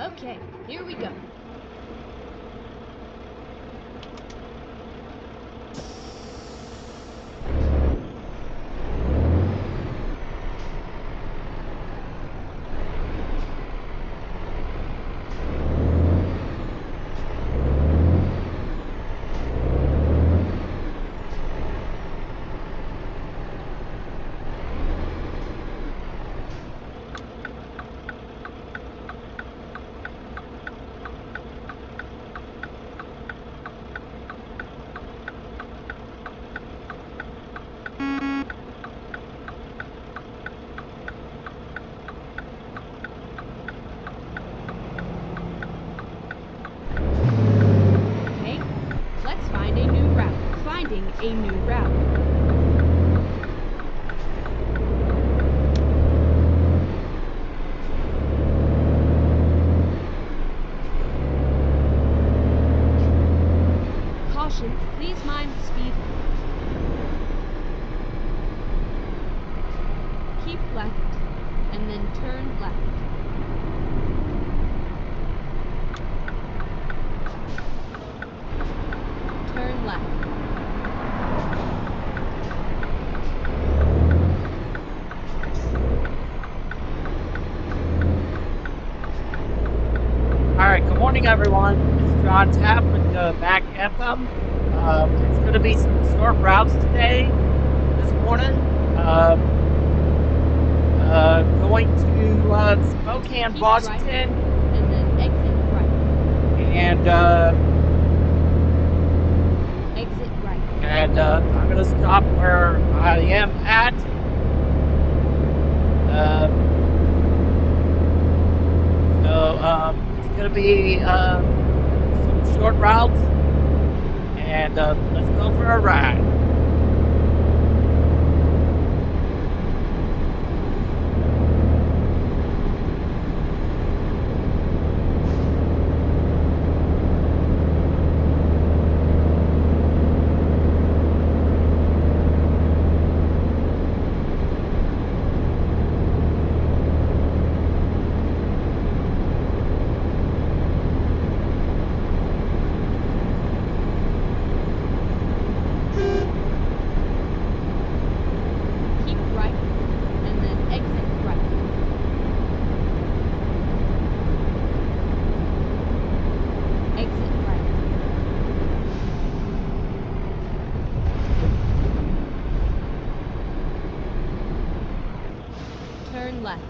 Okay, here we go. A new route. Caution, please mind the speed limit. Keep left, and then turn left. Turn left. Alright, good morning everyone. This is John Tapp with the Mack Anthem. It's going to be some short routes today, this morning. Going to Spokane, Washington. Right, and then exit right. And, exit right. And, I'm going to stop where I am at. It's going to be some short routes, and let's go for a ride. Turn left.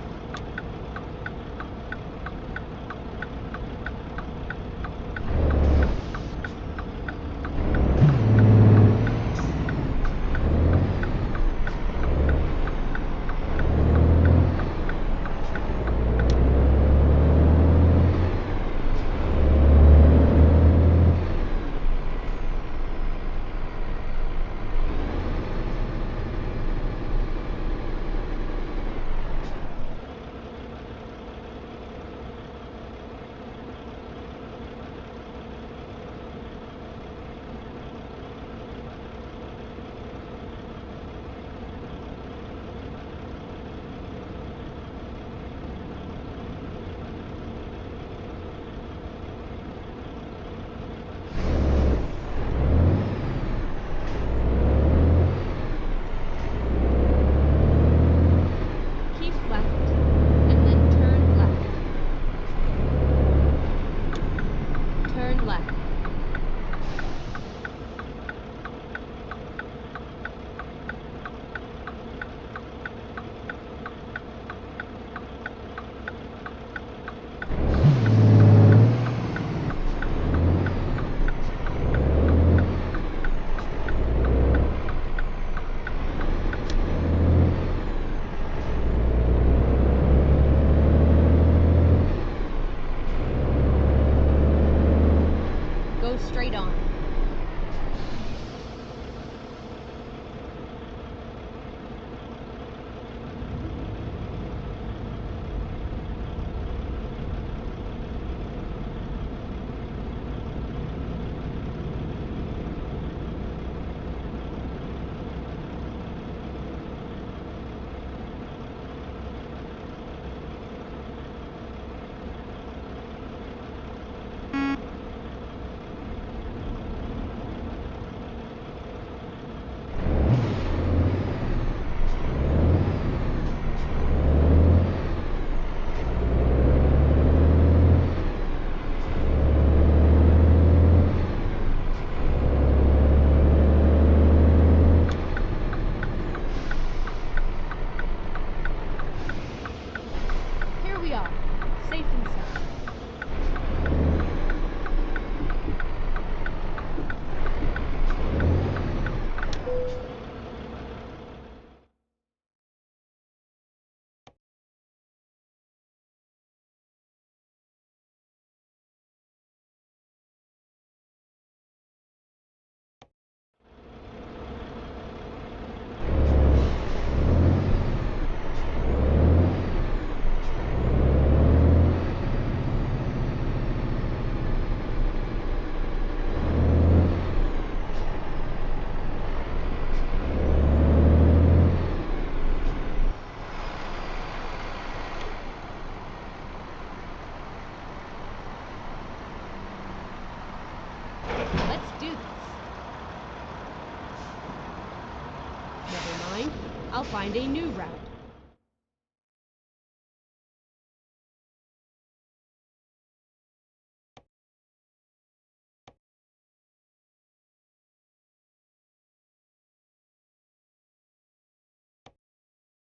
find a new route.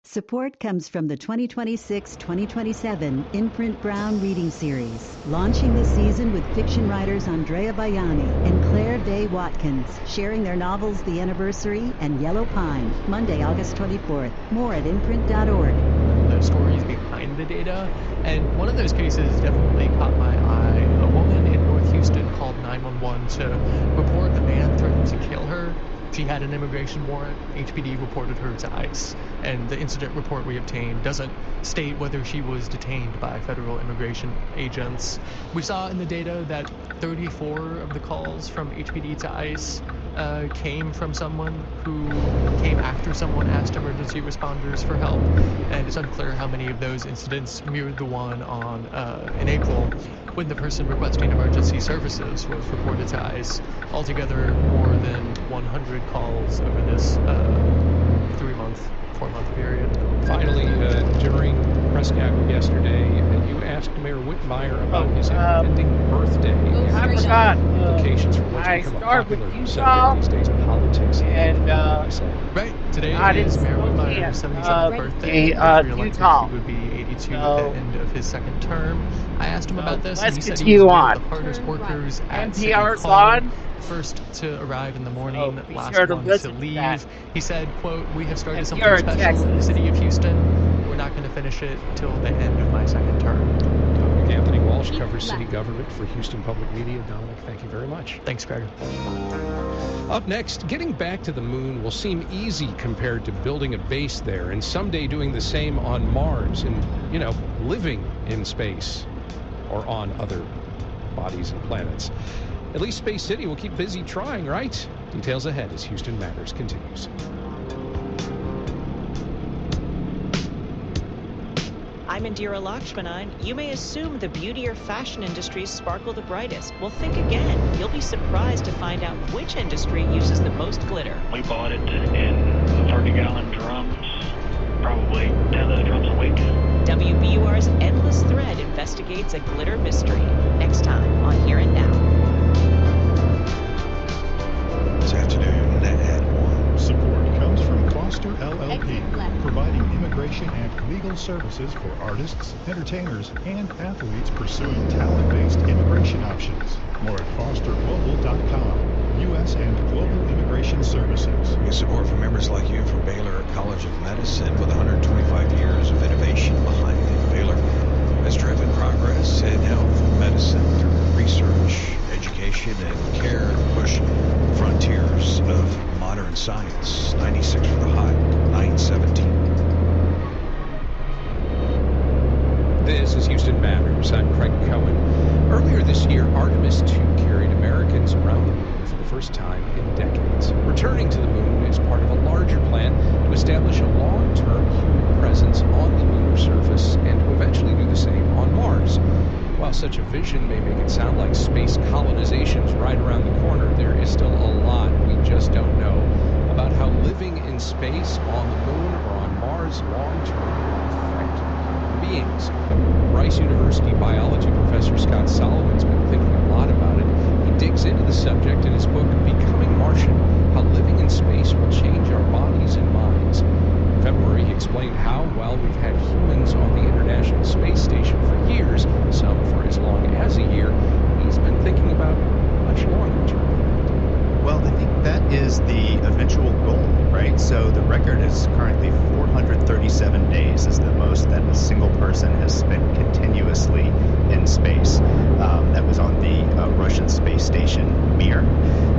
Support comes from the 2026-2027 Imprint Brown Reading Series, launching this season with fiction writers Andrea Baiani and Claire Day Watkins, sharing their novels The Anniversary and Yellow Pine, Monday, August 24th. More at imprint.org. The stories behind the data, and one of those cases definitely caught my eye. A woman in North Houston called 911 to report a man threatened to kill her. She had an immigration warrant. HPD reported her to ICE, and the incident report we obtained doesn't state whether she was detained by federal immigration agents. We saw in the data that 34 of the calls from HPD to ICE came from someone who came after someone asked emergency responders for help, and it's unclear how many of those incidents mirrored the one on in April when the person requesting emergency services was reported to ICE. Altogether, more than 100 calls over this 4-month period. Finally, during press gaggle yesterday, you asked Mayor Whitmire about his impending birthday I and forgot. implications for what's I become a start with popular Utah, subject these days, politics. and he said. Right, today God, is it's Mayor so Whitmire's weird. 77th birthday. If reelected, Utah. he would be 82 So- at the end of his second term. I asked him about this, and let's he said he continue was one on. of the hardest Turn workers right. at City NPR's Hall. on. First to arrive in the morning, So be last sure to one to listen to leave. that. He said, quote, "We have started If something you're in special in the Texas. city of Houston. We're not going to finish it till the end of my second term." Dominic Anthony Walsh Keep covers city left. government for Houston Public Media. Dominic, thank you very much. Thanks, Greg. Up next, getting back to the moon will seem easy compared to building a base there and someday doing the same on Mars and, living in space or on other bodies and planets. At least Space City will keep busy trying, right? Details ahead as Houston Matters continues. I'm Indira Lakshmanan. You may assume the beauty or fashion industries sparkle the brightest. Well, think again. You'll be surprised to find out which industry uses the most glitter. We bought it in 30-gallon drums, probably 10 of the drums a week. WBUR's Endless Thread investigates a glitter mystery. Next time on Here and Now. This afternoon at 1. Support comes from Foster LLP, Exit left. providing immigration and legal services for artists, entertainers, and athletes pursuing talent-based immigration options. More at fosterglobal.com. U.S. and global immigration services. With support from members like you from Baylor College of Medicine, with 125 years of innovation behind it. Baylor has driven progress in health and medicine through research, education, and care that push frontiers of modern science. 96 for the high, 917. This is Houston Matters. I'm Craig Cohen. Earlier this year, Artemis 2 carried Americans around the moon for the first time in decades. Returning to the moon is part of a larger plan to establish a long-term human presence on the lunar surface and to eventually do the same on Mars. While such a vision may make it sound like space colonization's right around the corner, there is still a lot we just don't know about how living in space on the moon or on Mars long-term will affect human beings. Rice University biology professor Scott Solomon's been thinking a lot about it. He digs into the subject in his book, Becoming Martian, How Living in Space Will Change Our Bodies and Minds. In February, he explained how, while we've had humans on the International Space Station for years, some for as long as a year, he's been thinking about much longer term than that. Well, I think that is the eventual goal, right? So the record is currently 437 days is the most that a single person has spent continuously in space. That was on the Russian space station Mir.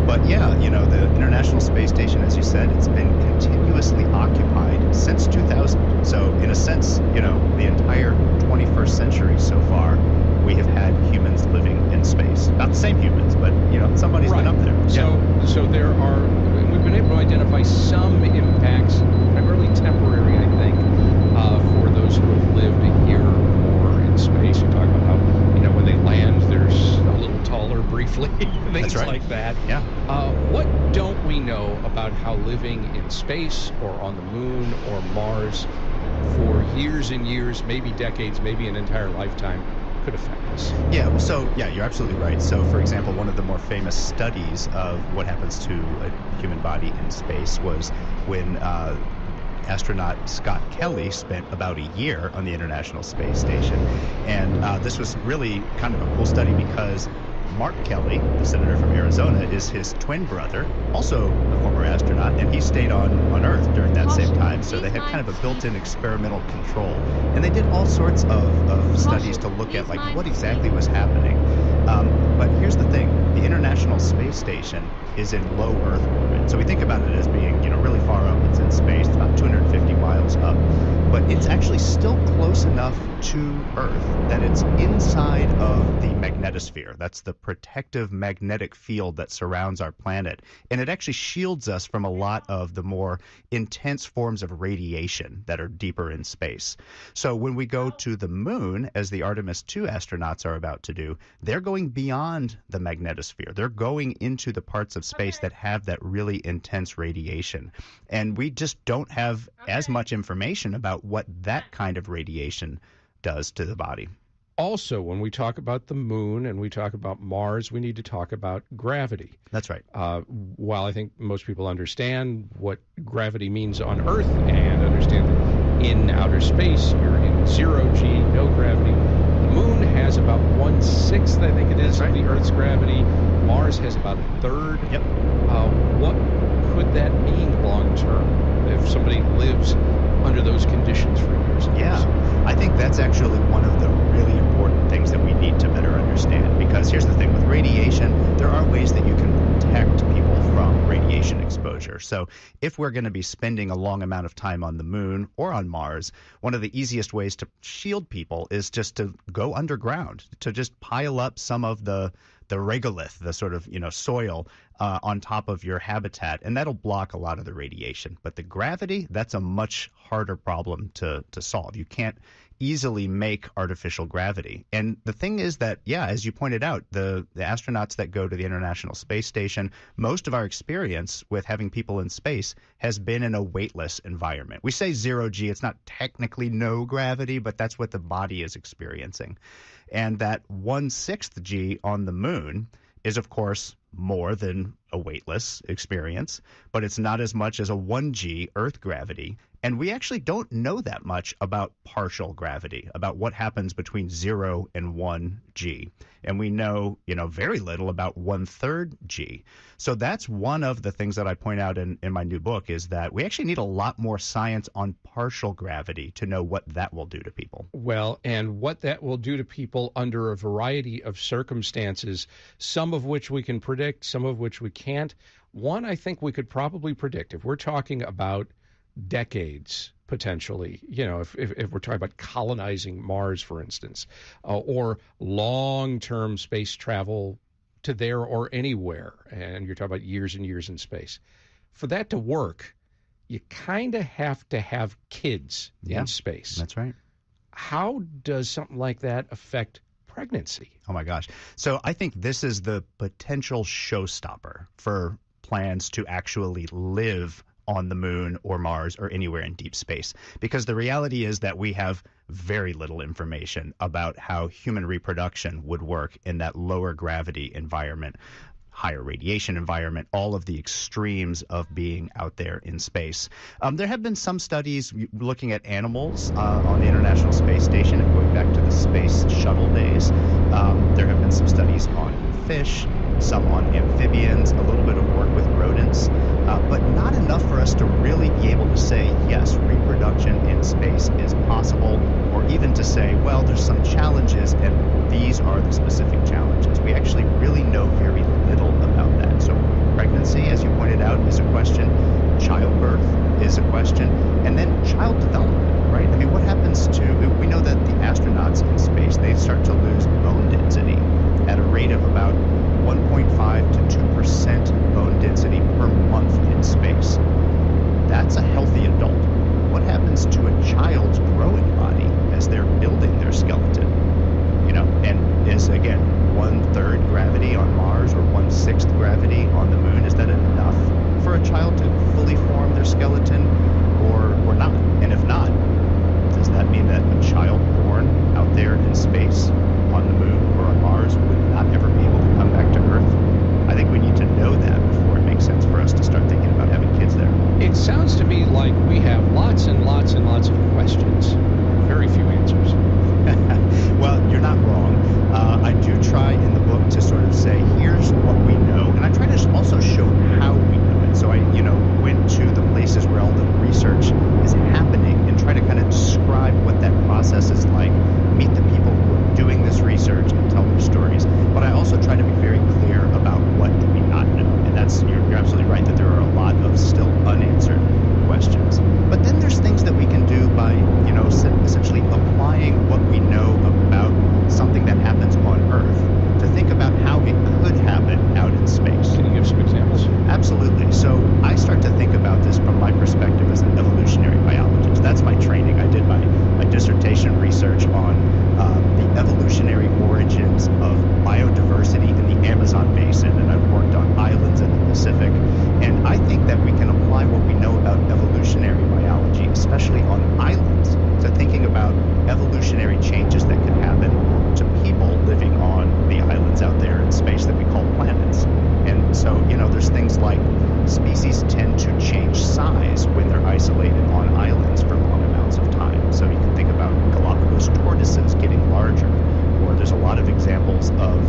But yeah, the International Space Station, as you said, it's been continuously occupied since 2000. So in a sense, the entire 21st century so far, we have had humans living in space. Not the same humans, but somebody's been up there. So there are. We've been able to identify some impacts, primarily temporary, I think, for those who have lived a year or more in space. You talk about how when they land, there's a little taller, brief safely, things right. like that. Yeah. What don't we know about how living in space or on the moon or Mars for years and years, maybe decades, maybe an entire lifetime, could affect us? Yeah, well, so, yeah, you're absolutely right. So, for example, one of the more famous studies of what happens to a human body in space was when astronaut Scott Kelly spent about a year on the International Space Station. And this was really kind of a cool study because Mark Kelly, the senator from Arizona, is his twin brother, also a former astronaut, and he stayed on Earth during that same time. So they had kind of a built-in experimental control. And they did all sorts of studies to look at, like, what exactly was happening. But here's the thing. The International Space Station is in low Earth orbit. So we think about it as being, really far up. It's in space, about 250 miles up. But it's actually still close enough to Earth that it's inside of the magnetosphere. That's the protective magnetic field that surrounds our planet. And it actually shields us from a lot of the more intense forms of radiation that are deeper in space. So when we go to the moon, as the Artemis II astronauts are about to do, they're going beyond the magnetosphere. They're going into the parts of space that have that really intense radiation. And we just don't have as much information about what that kind of radiation does to the body. Also, when we talk about the moon and we talk about Mars, we need to talk about gravity. That's right. While I think most people understand what gravity means on Earth and understand that in outer space you're in 0 G, no gravity, the moon has about 1/6, I think it is, of the Earth's gravity. Mars has about 1/3. Yep. What could that mean long term if somebody lives under those conditions for years and years? Yeah, I think that's actually one of the really important things that we need to better understand, because here's the thing, with radiation, there are ways that you can protect people from radiation exposure. So if we're going to be spending a long amount of time on the moon or on Mars, one of the easiest ways to shield people is just to go underground, to just pile up some of the regolith, the sort of, soil on top of your habitat, and that'll block a lot of the radiation. But the gravity, that's a much harder problem to solve. You can't easily make artificial gravity. And the thing is that, yeah, as you pointed out, the astronauts that go to the International Space Station, most of our experience with having people in space has been in a weightless environment. We say 0 G, it's not technically no gravity, but that's what the body is experiencing. And that 1/6 G on the moon is, of course, more than a weightless experience, but it's not as much as a 1 G Earth gravity. And we actually don't know that much about partial gravity, about what happens between 0 and 1 G. And we know, very little about 1/3 G. So that's one of the things that I point out in my new book, is that we actually need a lot more science on partial gravity to know what that will do to people. Well, and what that will do to people under a variety of circumstances, some of which we can predict, some of which we can't. One, I think we could probably predict, if we're talking about decades, potentially, if we're talking about colonizing Mars, for instance, or long-term space travel to there or anywhere, and you're talking about years and years in space. For that to work, you kind of have to have kids in space. That's right. How does something like that affect pregnancy? Oh my gosh. So I think this is the potential showstopper for plans to actually live on the moon or Mars or anywhere in deep space. Because the reality is that we have very little information about how human reproduction would work in that lower gravity environment, higher radiation environment, all of the extremes of being out there in space. There have been some studies looking at animals on the International Space Station, and going back to the space shuttle days. There have been some studies on fish, some on amphibians, a little bit of work with rodents, but not enough for us to really be able to say, yes, reproduction in space is possible, or even to say, well, there's some challenges, and these are the specific challenges. We actually really know very little about that. So pregnancy, as you pointed out, is a question. Childbirth is a question. And then child development, right? I mean, what happens we know that the astronauts in space, they start to lose bone density at a rate of about 1.5 to 2% bone density per month in space. That's a healthy adult. What happens to a child's growing body as they're building their skeleton? And is, again, 1/3 gravity on Mars or 1/6 gravity on the moon, is that enough for a child to fully form their skeleton or not? And if not, does that mean that a child born out there in space on the moon or on Mars would not ever be able to come back to Earth? I think we need to know that before it makes sense for us to start thinking about having kids there. It sounds to me like we have lots and lots and lots of questions, very few answers. Well, you're not wrong. I do try in the book to sort of say, here's what we know, and I try to also show how we know it. So I, went to the places where all the research is happening and try to kind of describe what that process is like, meet the people who are doing this research and tell their stories. But I also try to be very clear about what do we not know. And that's, you're absolutely right that there are a lot of still unanswered questions. But then there's things that we can do by, essentially applying what we know about something that happens on Earth to think about how it could happen out in space. Can you give some examples? Absolutely. So I start to think about this from my perspective as an evolutionary biologist. That's my training. I did my dissertation research on the evolutionary origins of biodiversity in the Amazon basin, and I've worked on islands in the Pacific. And I think that we can apply what we know about evolutionary biology, especially on islands, to thinking about evolutionary changes that could happen to people living on the islands out there in space that we call planets. And so, there's things like species tend to change size when they're isolated on islands for long amounts of time. So you can think about Galapagos tortoises getting larger, or there's a lot of examples of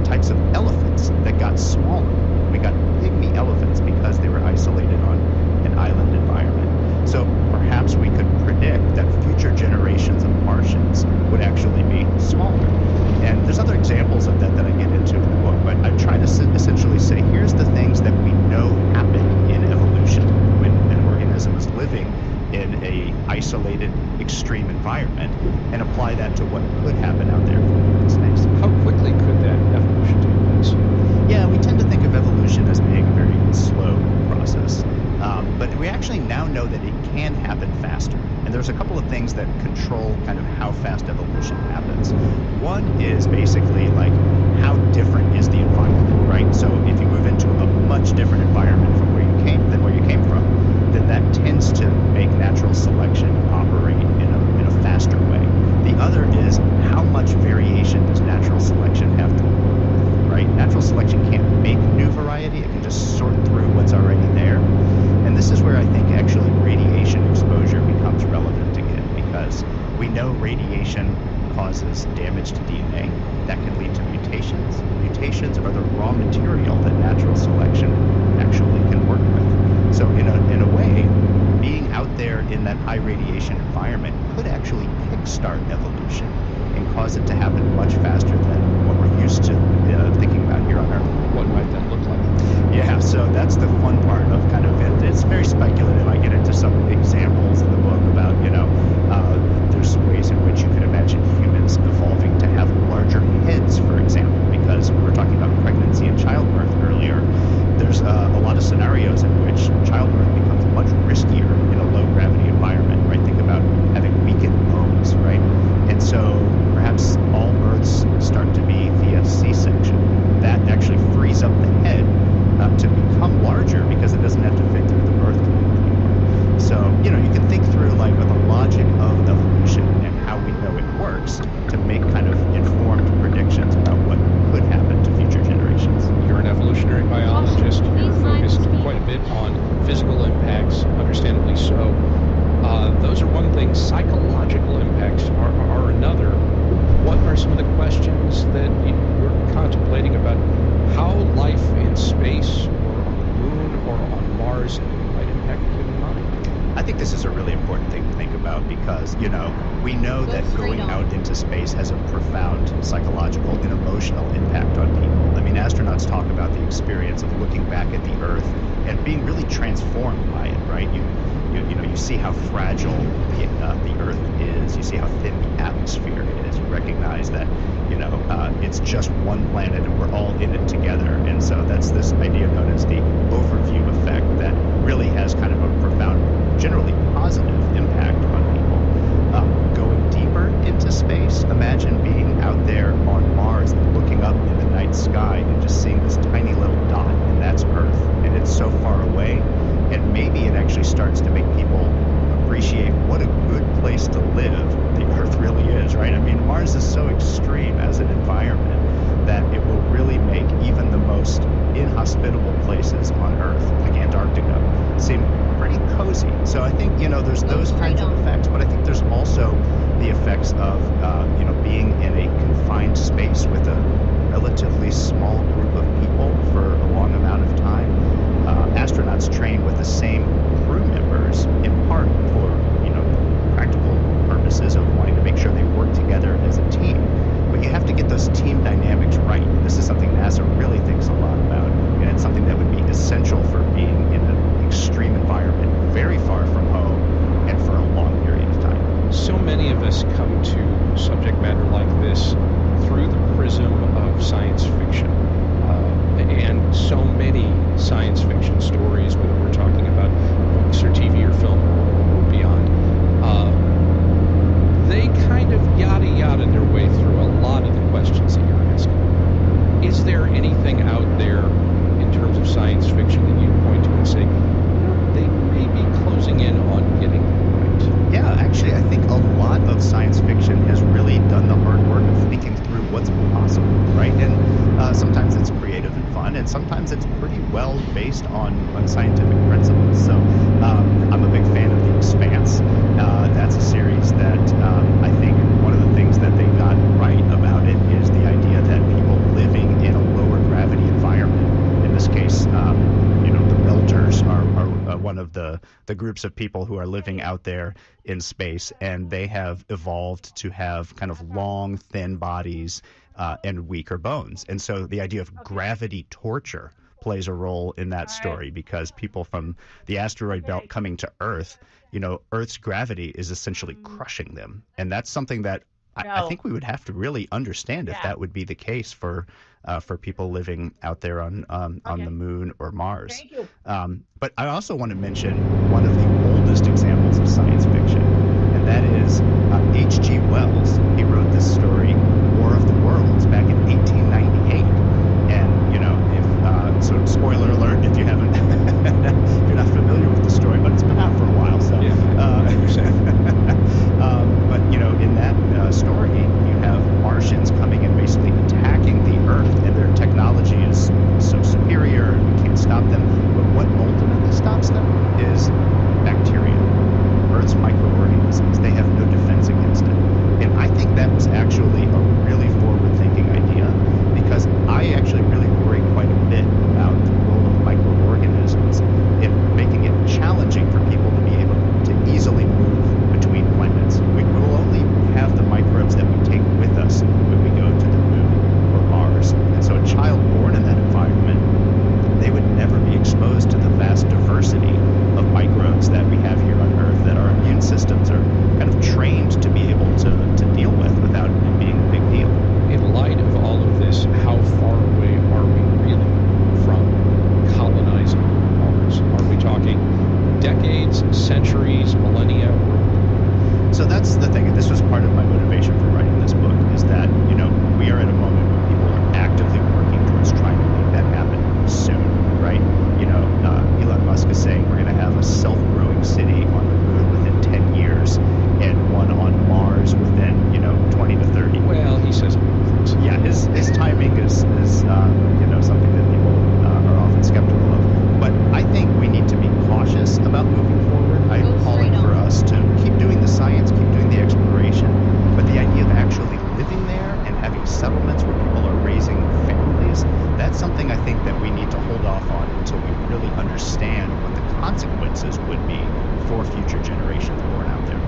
types of elephants that got smaller. We got pygmy elephants because they were isolated on an island environment. So perhaps we could predict that future generations of Martians would actually be smaller. And there's other examples of that I get into in the book, but I try to essentially say, here's the things that we know happen in evolution when an organism is living in a isolated, extreme environment, and apply that to what could happen out there in space. How quickly could that evolution take place? Yeah, we tend to think of evolution as being a very slow process. But we actually now know that it can happen faster. And there's a couple of things that control kind of how fast evolution happens. One is basically like how different is the environment, right? So if you move into a much different environment from where you came from, then that tends to make natural selection operate in a faster way. The other is how much variation does natural selection have to work with, right? Natural selection can't make new variety, it can just sort through what's already there. And this is where I think actually radiation exposure becomes relevant again, because we know radiation causes damage to DNA. That can lead to mutations. Mutations are the raw material that natural selection actually can work with. So in a way, being out there in that high radiation environment could actually kickstart evolution and cause it to happen much faster than what we're used to thinking about here on Earth. What might that look like? Yeah, so that's the fun part of kind of it. It's very speculative. I get into some examples in the book about, there's ways in which you could imagine humans evolving to have larger heads, for example, because we were talking about pregnancy and childbirth earlier. There's a lot of scenarios in which childbirth becomes much riskier in a low gravity environment, right? Think about having weakened bones, right? And so perhaps all births start to be via C-section. That actually frees up the head to become larger because it doesn't have to fit through the birth canal anymore. So, you can think through like the logic of evolution and how we know it works to make kind of informed predictions about what could happen to future generations. You're an evolutionary biologist. You're focused quite a bit on physical impacts, understandably so. Those are one thing. Psychological impacts are another. What are some of the questions that you're contemplating about how life in space or on the moon or on Mars might impact the human mind? I think this is a really important thing to think about because, we know that going out into space has a profound psychological and emotional impact on people. I mean, astronauts talk about the experience of looking back at the Earth and being really transformed by it, right? You see how fragile the Earth is. You see how thin the atmosphere is. You recognize that, it's just one planet and we're all in it together. And so that's this idea known as the overview effect that really has kind of a profound, generally positive impact on people. Going deeper into space, imagine being out there on place to live the Earth really is, right? I mean, Mars is so extreme as an environment that it will really make even the most inhospitable places on Earth, like Antarctica, seem pretty cozy. So I think, there's those kinds of effects, but I think there's also the effects of, being in a confined space with a relatively small group of people for a long amount of time. Astronauts train with the same crew members in part for, practical purposes of wanting to make sure they work together as a team. But you have to get those team dynamics right. This is something NASA really thinks a lot about, and it's something that would be essential for being in an extreme environment, very far from home, and for a long period of time. So many of us come to subject matter like this through the prism of science fiction. And so many science fiction stories, whether we're talking about books or TV or film or beyond, they kind of yada yada their way through a lot of the questions that you're asking. Is there anything out there in terms of science fiction that you point to and say, they may be closing in on getting it right? Yeah, actually, I think a lot of science fiction has really done the hard work of thinking through what's possible, right? And sometimes it's creative and fun, and sometimes it's pretty well based on scientific principles. So I'm a big fan of The Expanse. That's a series that I think one of the things that they got right about it is the idea that people living in a lower gravity environment, in this case, the Melters are one of the groups of people who are living out there in space, and they have evolved to have kind of long, thin bodies and weaker bones. And so the idea of gravity torture plays a role in that story, because people from the asteroid belt coming to Earth, Earth's gravity is essentially crushing them. And that's something that I think we would have to really understand if that would be the case for people living out there on the moon or Mars. Thank you. But I also want to mention one of the oldest examples of science fiction, and that is H.G. Wells. He wrote this story, War of the Worlds, back in 1898. And so spoiler alert if you haven't, if you're not familiar with the story, but it's been out for a while. So but in that story, you have Martians coming and basically attacking the Earth, and their technology is so superior, and we can't stop them. But what ultimately stops them is bacteria, Earth's microorganisms. They have no defense against it. And I think that was actually a really forward-thinking idea, because I actually really worry quite a bit about the role of microorganisms in making it challenging for people to be able to easily move between planets. We will only have the microbes that we take with us when we go to the moon or Mars. And so a child born in that environment, they would never be exposed to the vast diversity of microbes that we have here on Earth, that our immune systems are kind of trained to be able to deal with without it being a big deal. In light of all of this, how far away are we really from colonizing Mars? Are we talking decades, centuries, millennia? So that's the thing, and this was part of my motivation for writing this book, is that, we are at a moment where people are actively working towards trying to make that happen soon, right? Elon Musk is saying we're going to have a self-growing city on the moon within 10 years and one on Mars within, 20 to 30. Well, he says yeah, his timing is something that people are often skeptical of. But I think we need to be cautious about moving forward. I'm calling for us to keep doing the science, keep doing the exploration, but the idea of actually living there and having settlements where people are raising families, that's something I think that we need to hold off on until we really understand what the consequences would be for future generations born out there.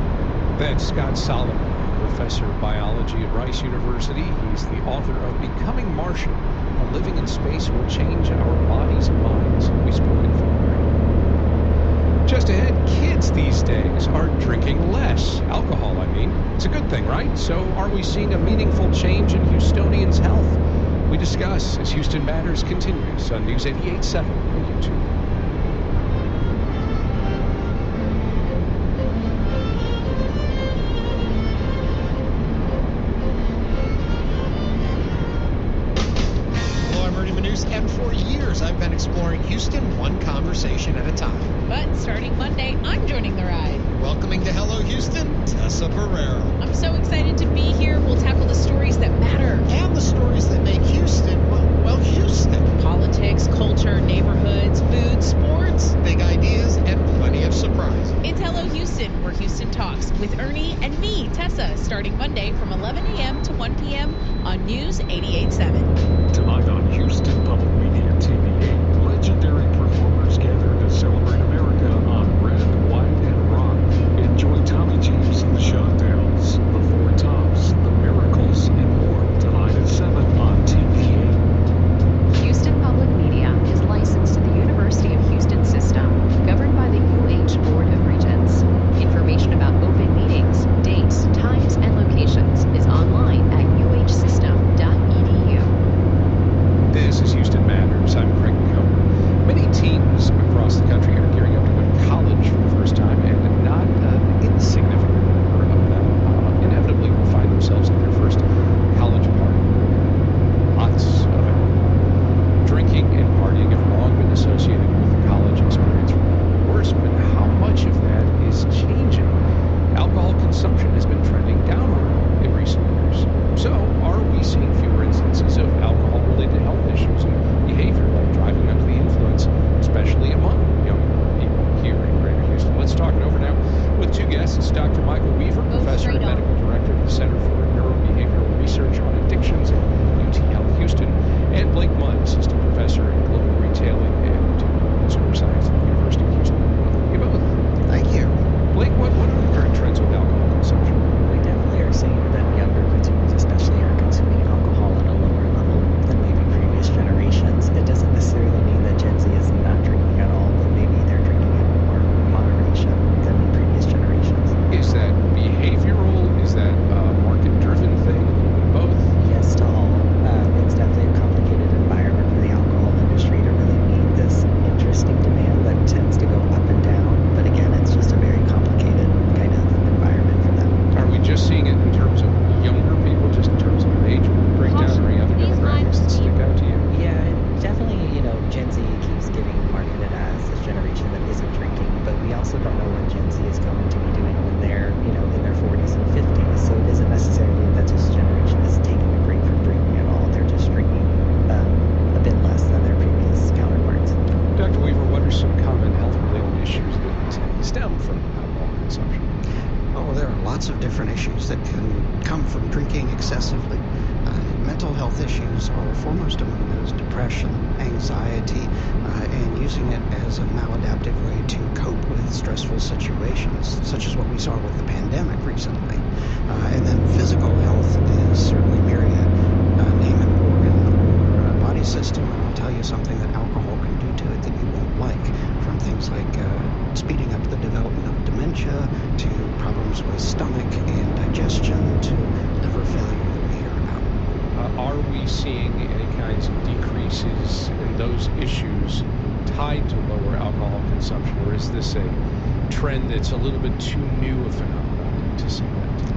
That's Scott Solomon, professor of biology at Rice University. He's the author of Becoming Martian, How Living in Space Will Change Our Bodies and Minds. We spoke in February. Just ahead, kids these days are drinking less. Alcohol, I mean. It's a good thing, right? So are we seeing a meaningful change in Houstonians' health? We discuss as Houston Matters continues on News 88.7 on YouTube. And for years, I've been exploring Houston one conversation at a time. But starting Monday, I'm joining the ride. Welcoming to Hello Houston, Tessa Melissa Barrera. I'm so excited to be here. We'll tackle the stories that matter. And the stories that make Houston, well, Houston. Politics, culture, neighborhoods, food, sports. Big ideas and plenty of surprises. It's Hello Houston, where Houston talks with Ernie and me, Tessa, starting Monday from 11 a.m. to 1 p.m. on News 88.7. Tonight on Houston Public Media TV8, legendary performers gather to celebrate America on red, white, and rock. Enjoy Tommy James and the Showdowns, The Four Tops, The Miracles, and more tonight at 7 on TV8. Houston Public Media is licensed to the University of Houston system, governed by the UH Board of Regents. Information about open meetings, dates, times, and locations is online at uhsystem.edu. This is Houston Matters. I'm Craig Cohen. Many teens across the country are gearing up to go to college for the first time, and not an insignificant number of them inevitably will find themselves at their first college party. Lots of it. Drinking and partying have long been associated with the college experience for better or worse, but how much of that is changing? Alcohol consumption has been trending downward in recent years. So, are we seeing fewer instances of alcohol-related health issues and behavior like driving under the influence, especially among young people here in Greater Houston? Let's talk it over now with two guests. Dr. Michael Weaver, Professor and Medical Director of the Center for Neurobehavioral Research on Addictions at UT Health Houston, and Blake Mudd, Assistant Professor in Global Retailing and Consumer Science at the University of Houston. Welcome you both. Thank you. Blake, what are the current trends with alcohol consumption? We definitely are seeing that younger consumers especially are consuming alcohol at a lower level than maybe previous generations. It doesn't necessarily mean that Gen Z is not drinking at all, but maybe they're drinking in more moderation than in previous generations. Is that behavioral? Is that a market-driven thing? A little bit of both? Yes to all. It's definitely a complicated environment for the alcohol industry to really meet this interesting demand that tends to go up and down. But again, it's just a very complicated kind of environment for them. Are we just seeing it in terms of younger people, just in terms of age breakdown, or any other demographics that stick out to you? Yeah, definitely, Gen Z keeps getting marketed as this generation that isn't drinking, but we also don't know what Gen Z is going to be doing when they're, in their 40s and 50s. So it isn't necessarily that this generation is taking a break from drinking at all. They're just drinking a bit less than their previous counterparts. Dr. Weaver, what are some common health-related issues that stem from alcohol consumption? Oh, there are lots of different issues that can come from drinking excessively. Mental health issues are foremost among those: depression, anxiety, and using it as a maladaptive way to cope with stressful situations, such as what we saw with the pandemic recently. And then physical health is certainly myriad. Name an organ or a body system, and I'll tell you something that alcohol can do to it that you won't like, from things like speeding up the development of dementia, to problems with stomach and digestion, to liver failure that we hear about. Are we seeing any kinds of decreases in those issues tied to lower alcohol consumption, or is this a trend that's a little bit too new a phenomenon to see that?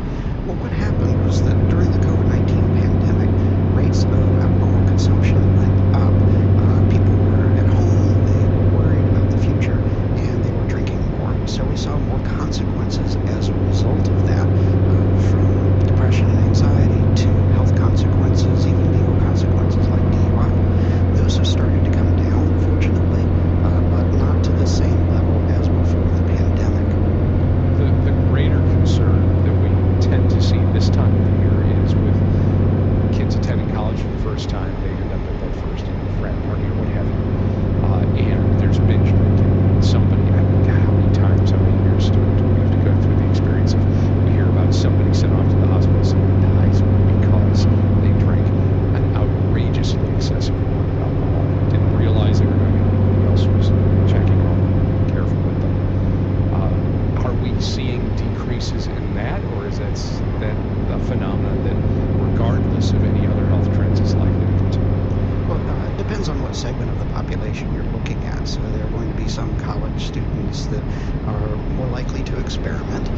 Well, what happened was that during the COVID-19 pandemic, rates of alcohol consumption went up. People were at home, they were worried about the future, and they were drinking more. So we saw more consequences as a result of that, from depression and anxiety to health consequences, even legal consequences like DUI. Those have started to come down, fortunately, but not to the same level as before the pandemic. The greater concern that we tend to see this time of the year is with kids attending college for the first time. They end up at their first frat party or what have you, and there's binge drinking. Somebody, I mean, how many times, how many years do we have to go through the experience of we hear about somebody sent off to the hospital, somebody dies because they drank an outrageously excessive amount of alcohol. Didn't realize they were doing it. Nobody else was checking on them, being careful with them. Are we seeing decreases in that, or is that a phenomenon that, regardless of any other health trends, is likely to continue? Well, it depends on what segment of the population you're looking at. So there are going to be some college students that are more likely to experiment,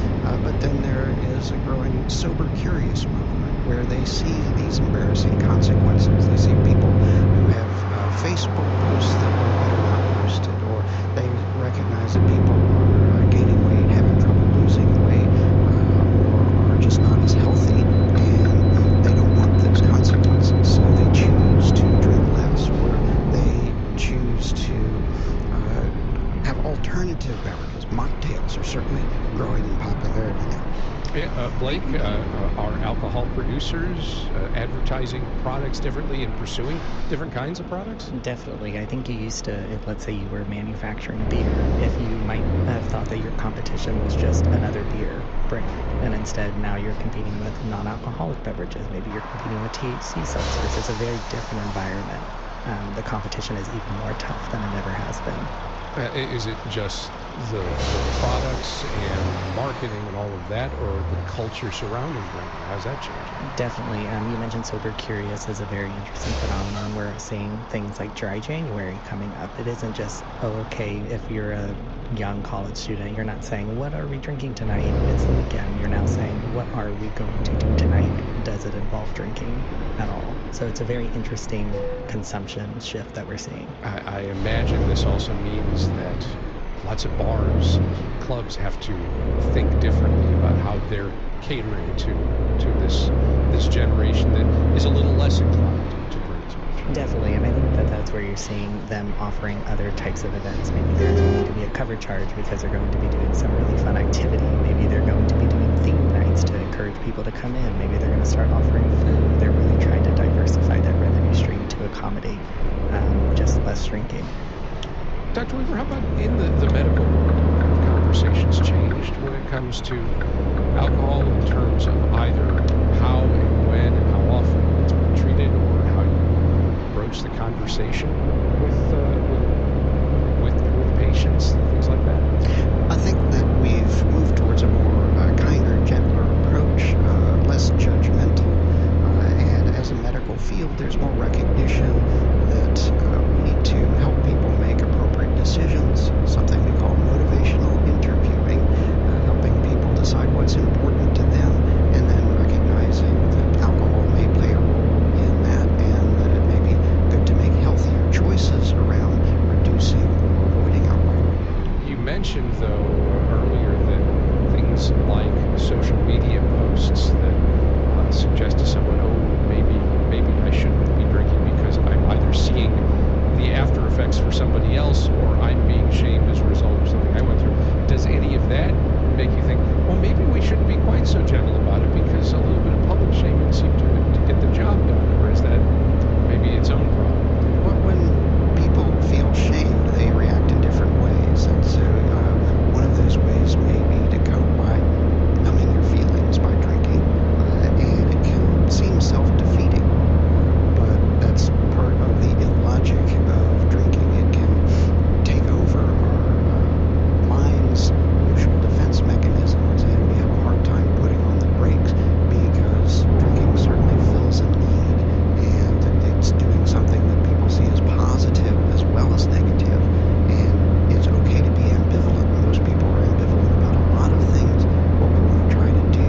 but then there is a growing sober curious movement where they see these embarrassing consequences. They see people who have Facebook posts that were better not posted, or they recognize that people are gaining weight, having trouble losing weight, or Blake, are alcohol producers advertising products differently and pursuing different kinds of products? Definitely. I think you used to, if let's say you were manufacturing beer, if you might have thought that your competition was just another beer brand, and instead now you're competing with non-alcoholic beverages. Maybe you're competing with THC seltzers. It's a very different environment. The competition is even more tough than it ever has been. Is it just the products and marketing and all of that, or the culture surrounding drinking? How's that changing? Definitely. You mentioned Sober Curious is a very interesting phenomenon. We're seeing things like Dry January coming up. It isn't just, oh, okay, if you're a young college student, you're not saying, what are we drinking tonight? It's the weekend. You're now saying, what are we going to do tonight? Does it involve drinking at all? So it's a very interesting consumption shift that we're seeing. I imagine this also means that lots of bars, clubs have to think differently about how they're catering to this generation that is a little less inclined to drink as much. Definitely, and I think that that's where you're seeing them offering other types of events. Maybe there's going to be a cover charge because they're going to be doing some really fun activity. Maybe they're going to be doing theme nights to encourage people to come in. Maybe they're going to start offering food. They're really trying to diversify that revenue stream to accommodate just less drinking. Dr. Weaver, how about in the medical world? Have conversations changed when it comes to alcohol in terms of either how and when and how often it's been treated, or how you broach the conversation with patients, things like that? I think that we've moved towards a more kinder, gentler approach, less judgmental. And as a medical field, there's more recognition that we need to help people make appropriate decisions, something we call motivational interviewing, helping people decide what's important to them, and then recognizing that alcohol may play a role in that, and that it may be good to make healthier choices around reducing or avoiding alcohol. You mentioned, though, earlier that things like social media posts that suggest to someone, oh, maybe I shouldn't be drinking because I'm either seeing the after effects for somebody else, or I'm being shamed as a result of something I went through. Does any of that make you think, well, maybe we shouldn't be quite so gentle about it because a little bit of public shaming seemed to get the job done? Or is that maybe its own problem? Well, when people feel shamed, they react in different ways. And so one of those ways may be to cope by numbing your feelings by drinking. And it can seem self-defeating. But that's part of the illogic of drinking. It can take over our mind's usual defense mechanisms, and we have a hard time putting on the brakes because drinking certainly fills a need, and it's doing something that people see as positive as well as negative, and it's okay to be ambivalent. Most people are ambivalent about a lot of things. What we want to try to do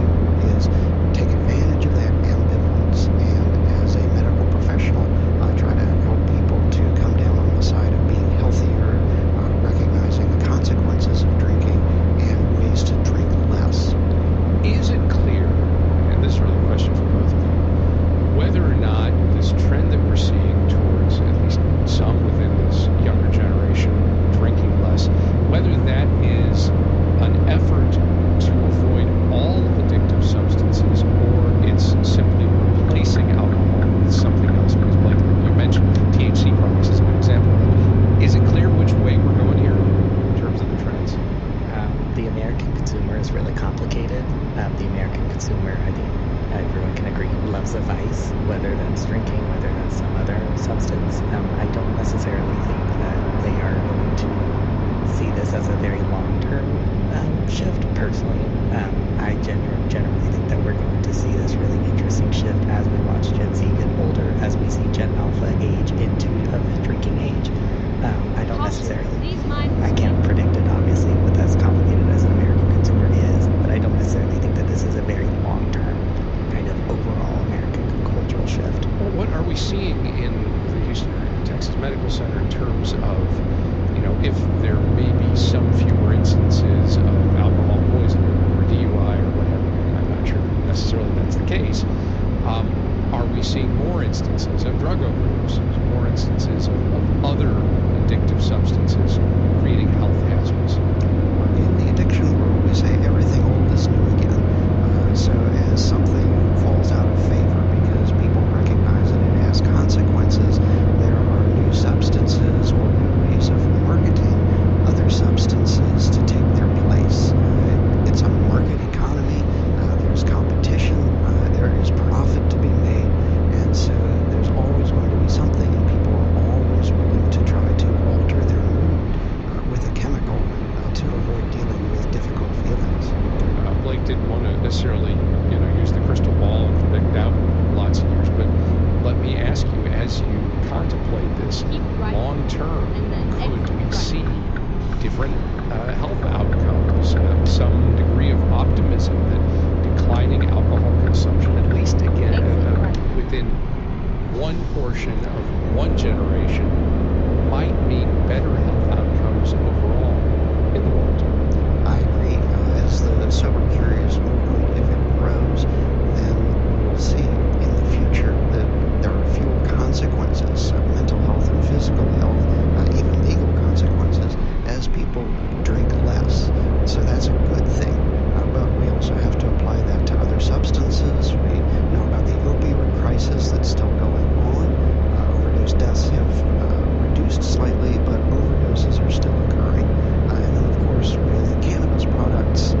is take advantage of that ambivalence, and as a medical professional, try to help people to come down on the side of being healthier, recognizing the consequences of drinking and ways to drink less. Is it clear, and this is really a question for both of you, whether or not this trend that we're seeing towards at least some within this younger generation drinking less, whether that is an effort to avoid all of addictive substances, or it's simply replacing alcohol with something else? Because Blake, you mentioned THC products as a good example of that. Is it clear which way we're going here in terms of the trends? The American consumer is really complicated. The American consumer, I think everyone can agree, loves a vice, whether that's drinking, whether that's some other substance. I don't necessarily think that they are going to see this as a very long-term shift, personally. I generally think that we're going to see this really interesting shift as we watch Gen Z get older, as we see Gen Alpha age into a drinking age. I don't necessarily, I can't predict it, obviously, with as complicated as an American consumer is, but I don't necessarily think that this is a very long-term kind of overall American cultural shift. Well, what are we seeing in the Houston area, Texas Medical Center, in terms of, if there may be some fewer instances of alcohol poisoning or DUI or whatever? I'm not sure necessarily that's the case. Are we seeing more instances of drug overdoses, more instances of other addictive substances creating health hazards? In the addiction world, we say everything old is new again. So great health outcomes, some degree of optimism that declining alcohol consumption, at least again within one portion of one generation, might mean better health outcomes overall in the long term. I agree. As the sober curious movement, if it grows, then we'll see in the future that there are fewer consequences of mental health and physical health, even legal consequences, as people drink less. So that's a good thing. But we also have to apply that to other substances. We know about the opioid crisis that's still going on. Overdose deaths have reduced slightly, but overdoses are still occurring. And then, of course, with cannabis products,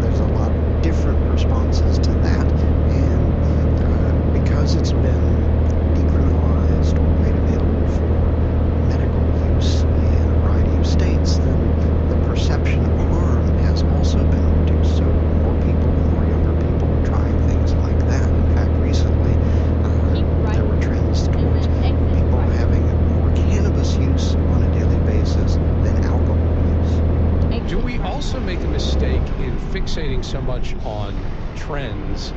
there's a lot of different responses to that. And because it's been decriminalized or made available for medical use in a variety of states, then the perception of harm has also been reduced. So more people, more younger people are trying things like that. In fact, recently, there were trends towards people having more cannabis use on a daily basis than alcohol use. Do we also make a mistake in fixating so much on trends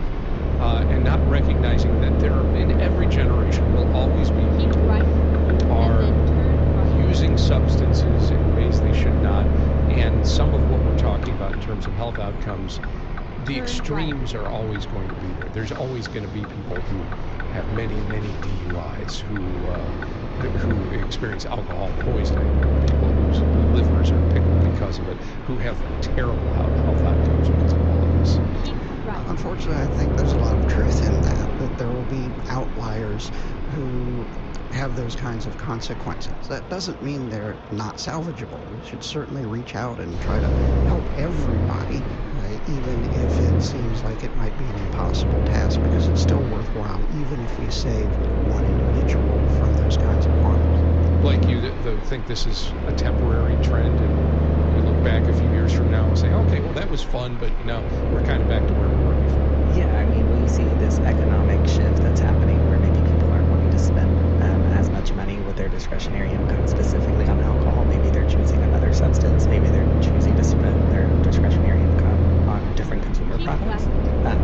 and not recognizing that there are, in every generation, will always be people who are using substances in ways they should not, and some of what we're talking about in terms of health outcomes, the extremes are always going to be there. There's always going to be people who have many, many DUIs, who experience alcohol poisoning, people whose livers are pickled because of it, who have terrible health outcomes because of all of this. Unfortunately, I think there's a lot of truth in that there will be outliers who have those kinds of consequences. That doesn't mean they're not salvageable. We should certainly reach out and try to help everybody, even if it seems like it might be an impossible task, because it's still worthwhile, even if we save one individual from those kinds of harms. Blake, you think this is a temporary trend, and you look back a few years from now and say, okay, well, that was fun, but we're kind of back to where we were before. Yeah, I mean, we see this economic shift that's happening where maybe people aren't wanting to spend as much money with their discretionary income specifically on alcohol. Maybe they're choosing another substance. Maybe they're choosing to spend their discretionary income on different consumer products.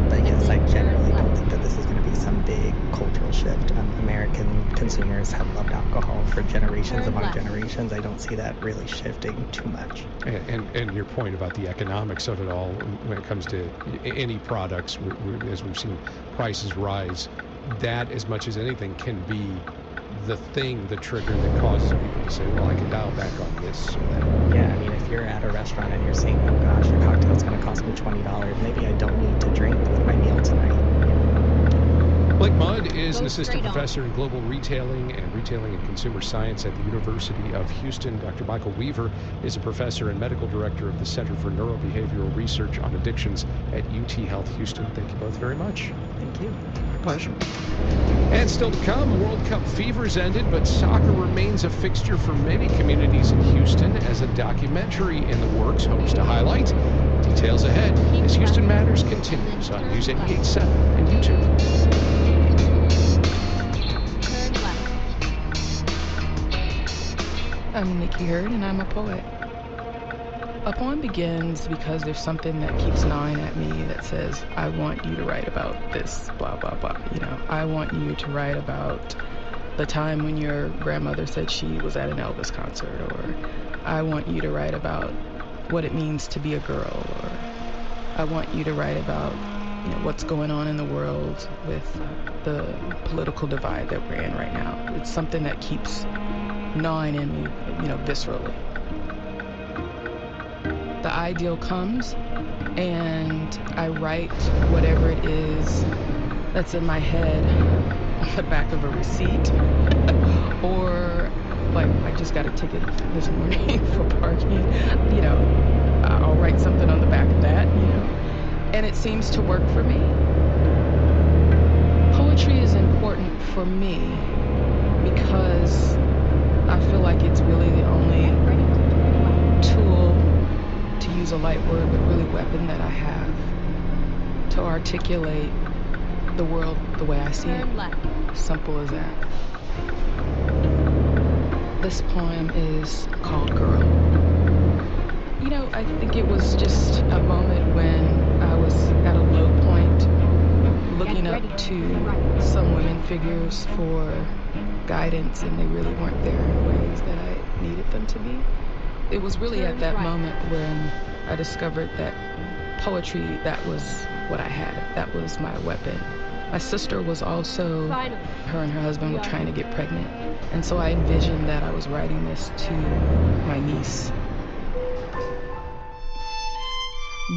But yes, I generally don't think that this is going to be some big cultural shift. American consumers have loved alcohol for generations upon generations. I don't see that really shifting too much. And your point about the economics of it all, when it comes to any products, as we've seen prices rise, that as much as anything can be the thing, the trigger that causes people to say, well, I can dial back on this or that. Yeah, I mean, if you're at a restaurant and you're saying, oh gosh, a cocktail's going to cost me $20, maybe I don't need to drink with my meal tonight. Blake Mudd is an assistant professor in global retailing and consumer science at the University of Houston. Dr. Michael Weaver is a professor and medical director of the Center for Neurobehavioral Research on Addictions at UT Health Houston. Thank you both very much. Thank you. Pleasure. And still to come, World Cup fever's ended, but soccer remains a fixture for many communities in Houston as a documentary in the works hopes to highlight. Details ahead as Houston Matters continues on News 88.7 and YouTube. I'm Nikki Hurd, and I'm a poet. A poem begins because there's something that keeps gnawing at me that says, I want you to write about this, blah, blah, blah. I want you to write about the time when your grandmother said she was at an Elvis concert, or I want you to write about what it means to be a girl, or I want you to write about what's going on in the world with the political divide that we're in right now. It's something that keeps gnawing in me, viscerally. The ideal comes, and I write whatever it is that's in my head on the back of a receipt, or like I just got a ticket this morning for parking. I'll write something on the back of that, and it seems to work for me. Poetry is important for me because I feel like it's really the only tool, to use a light word, but really weapon that I have to articulate the world the way I see it. Simple as that. This poem is called Girl. You know, I think it was just a moment when I was at a low point, looking up to some women figures for guidance, and they really weren't there in ways that I needed them to be. It was really at that moment when I discovered that poetry, that was what I had. That was my weapon. My sister was also, her and her husband were trying to get pregnant. And so I envisioned that I was writing this to my niece.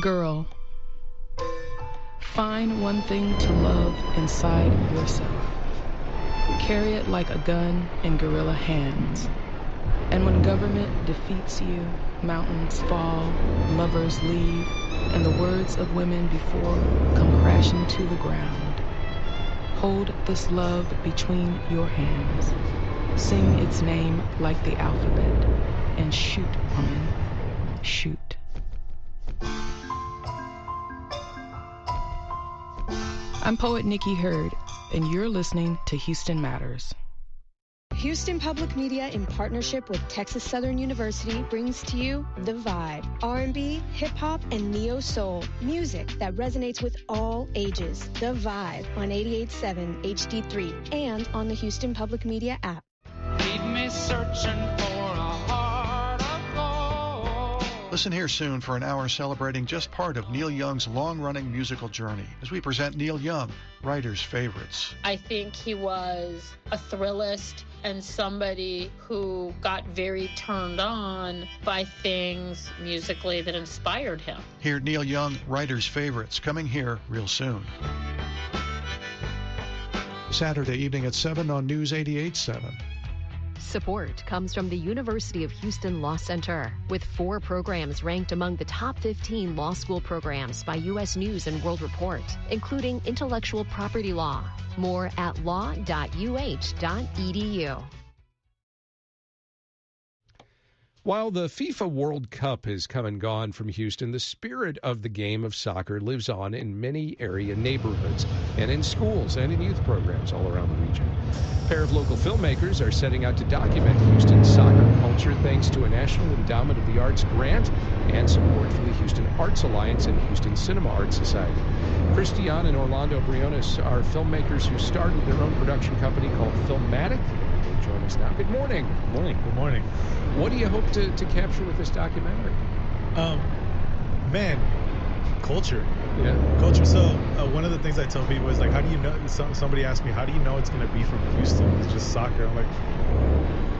Girl, find one thing to love inside yourself. Carry it like a gun in guerrilla hands. And when government defeats you, mountains fall, lovers leave, and the words of women before come crashing to the ground. Hold this love between your hands. Sing its name like the alphabet. And shoot, woman, shoot. I'm poet Nikki Hurd, and you're listening to Houston Matters. Houston Public Media, in partnership with Texas Southern University, brings to you The Vibe, R&B, hip-hop, and neo-soul. Music that resonates with all ages. The Vibe on 88.7 HD3 and on the Houston Public Media app. Leave me searching for a heart of gold. Listen here soon for an hour celebrating just part of Neil Young's long-running musical journey as we present Neil Young, writer's favorites. I think he was a thrillist and somebody who got very turned on by things musically that inspired him. Hear Neil Young, writer's favorites, coming here real soon. Saturday evening at 7 on News 88.7. Support comes from the University of Houston Law Center, with 4 programs ranked among the top 15 law school programs by U.S. News and World Report, including intellectual property law. More at law.uh.edu. While the FIFA World Cup has come and gone from Houston, the spirit of the game of soccer lives on in many area neighborhoods and in schools and in youth programs all around the region. A pair of local filmmakers are setting out to document Houston's soccer culture thanks to a National Endowment of the Arts grant and support from the Houston Arts Alliance and Houston Cinema Arts Society. Christian and Orlando Briones are filmmakers who started their own production company called Filmatic. They join us now. Good morning. Good morning. Good morning. What do you hope to capture with this documentary? Man, culture. Yeah. Culture. So one of the things I tell people is like, how do you know? Somebody asked me, how do you know it's going to be from Houston? It's just soccer. I'm like,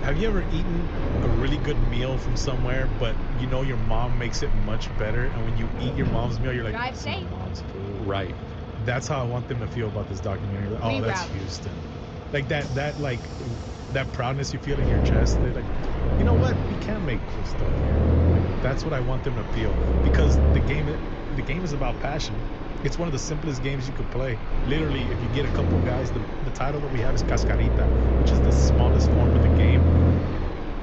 have you ever eaten a really good meal from somewhere, but you know your mom makes it much better, and when you eat your mom's meal, you're like, drive safe. Mom's food. Right. That's how I want them to feel about this documentary. Like, oh, that's Houston. Like that proudness you feel in your chest. They're like, you know what? We can make cool stuff here. Like, that's what I want them to feel, because the game is about passion. It's one of the simplest games you could play. Literally, if you get a couple guys, the title that we have is Cascarita, which is the smallest form of the game.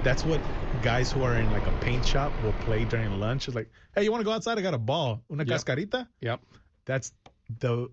That's what guys who are in like a paint shop will play during lunch. It's like, hey, you want to go outside? I got a ball. Una cascarita? Yep. That's the